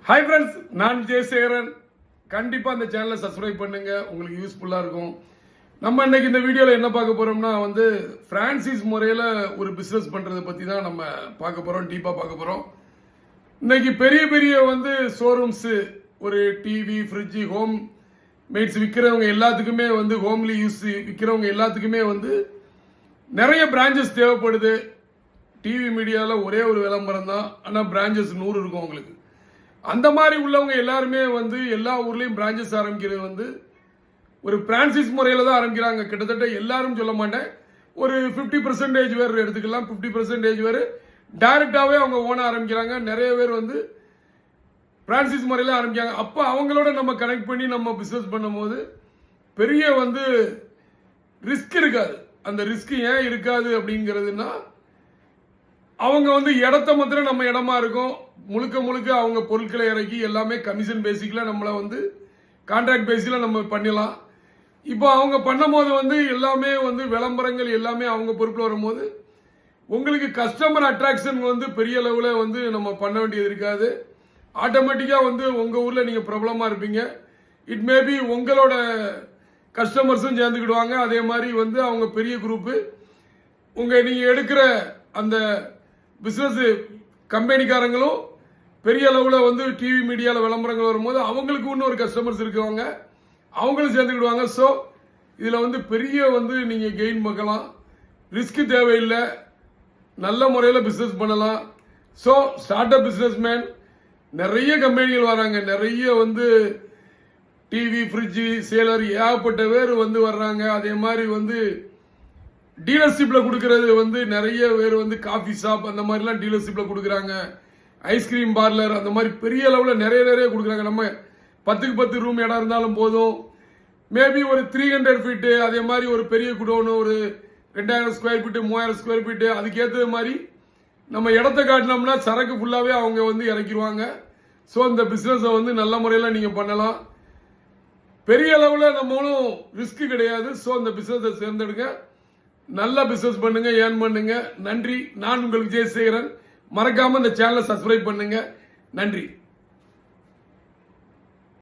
Hi friends, நான் விஜயசேகரன். கண்டிப்பா இந்த சேனலை சப்ஸ்கிரைப் பண்ணுங்க, உங்களுக்கு யூஸ்ஃபுல்லா இருக்கும். நம்ம இன்னைக்கு இந்த வீடியோல என்ன பார்க்க போறோம்னா பிரான்சிஸ் முறையில ஒரு பிசினஸ் பண்றதை பத்தி தான் நம்ம பார்க்க போறோம், டீப்பா பார்க்க போறோம். இன்னைக்கு பெரிய பெரிய ஷோரூம்ஸ், ஒரு டிவி, ஃப்ரிட்ஜ், ஹோம் மேட்ஸ் விற்கிறவங்க எல்லாத்துக்குமே ஹோம்லி யூஸ் விற்கிறவங்க எல்லாத்துக்குமே நிறைய பிரான்ச்சஸ் தேவைப்படுது. டிவி மீடியாவில் ஒரே ஒரு விளம்பரம் தான், ஆனால் பிரான்ச்சஸ் 100 இருக்கும் உங்களுக்கு. அந்த மாதிரி உள்ளவங்க எல்லாருமே எல்லா ஊர்லயும் பிரான்ச்சஸ் ஆரம்பிக்கிறது ஒரு பிரான்சிஸ் முறையில தான் ஆரம்பிக்கிறாங்க. கிட்டத்தட்ட எல்லாரும் சொல்ல மாட்டேன், ஒரு 50% பேர் எடுத்துக்கலாம். 50% பேர் டைரக்டாவே அவங்க ஓன ஆரம்பிக்கிறாங்க. நிறைய பேர் பிரான்சிஸ் முறையில ஆரம்பிக்கிறாங்க. அப்ப அவங்களோட நம்ம கனெக்ட் பண்ணி நம்ம பிசினஸ் பண்ணும்போது பெரிய ரிஸ்க் இருக்காது. அந்த ரிஸ்க் ஏன் இருக்காது அப்படிங்கிறதுனா, அவங்க இடத்த மாத்திரம் நம்ம இடமா இருக்கும், முழுக்க முழுக்க அவங்க பொருட்களை இறக்கி எல்லாமே கமிஷன் பேசிக்கல நம்மள கான்ட்ராக்ட் பேசிக்கல நம்ம பண்ணலாம். இப்போ அவங்க பண்ணும்போது எல்லாமே விளம்பரங்கள் எல்லாமே அவங்க பொறுப்பில் வரும்போது உங்களுக்கு கஸ்டமர் அட்ராக்ஷன் பெரிய லெவலில் நம்ம பண்ண வேண்டியது இருக்காது. ஆட்டோமேட்டிக்கா உங்க ஊர்ல நீங்க பிரபலமா இருப்பீங்க. இட் மேபி உங்களோட கஸ்டமர்ஸும் சேர்ந்துக்கிடுவாங்க. அதே மாதிரி அவங்க பெரிய குரூப், நீங்க எடுக்கிற அந்த பிசினஸ் கம்பெனிக்காரங்களும் பெரிய அளவுல டிவி மீடியால விளம்பரங்கள் வரும்போது அவங்களுக்கு இன்னொரு கஸ்டமர்ஸ் இருக்குவாங்க, அவங்களும் சேர்ந்துக்கிடுவாங்க. ஸோ இதுல பெரிய நீங்க கெயின் பார்க்கலாம். ரிஸ்க் தேவையில்லை, நல்ல முறையில் பிசினஸ் பண்ணலாம். So start up business man நிறைய கம்பெனிகள் வராங்க, நிறைய டிவி, ஃப்ரிட்ஜ் சேலர் ஏகப்பட்ட பேர் வர்றாங்க. அதே மாதிரி டீலர்ஷிப்ல கொடுக்கறது நிறைய பேர் காஃபி ஷாப் அந்த மாதிரிலாம் டீலர்ஷிப்ல கொடுக்குறாங்க. ஐஸ்கிரீம் பார்லர் அந்த மாதிரி பெரிய அளவில் நிறைய கொடுக்குறாங்க. நம்ம 10க்கு 10 ரூம் இடம் இருந்தாலும் போதும். மேபி ஒரு 300 ஃபீட்டு, அதே மாதிரி ஒரு பெரிய குடோனு ஒரு 2000 ஸ்கொயர் ஃபீட்டு, 3000 ஸ்கொயர் ஃபீட்டு, அதுக்கேற்ற மாதிரி நம்ம இடத்த காட்டினோம்னா சரக்கு ஃபுல்லாவே அவங்க இறக்கிடுவாங்க. ஸோ இந்த பிசினஸை நல்ல முறையில் நீங்க பண்ணலாம். பெரிய அளவில் நம்மளும் ரிஸ்க் கிடையாது. ஸோ இந்த பிசினஸை சேர்ந்தெடுங்க, நல்ல பிசினஸ் பண்ணுங்க, ஏர்ன் பண்ணுங்க. நன்றி. நான் உங்களுக்கு விஜயசேகரன். மறக்காம இந்த சேனலை சப்ஸ்கிரைப் பண்ணுங்க. நன்றி.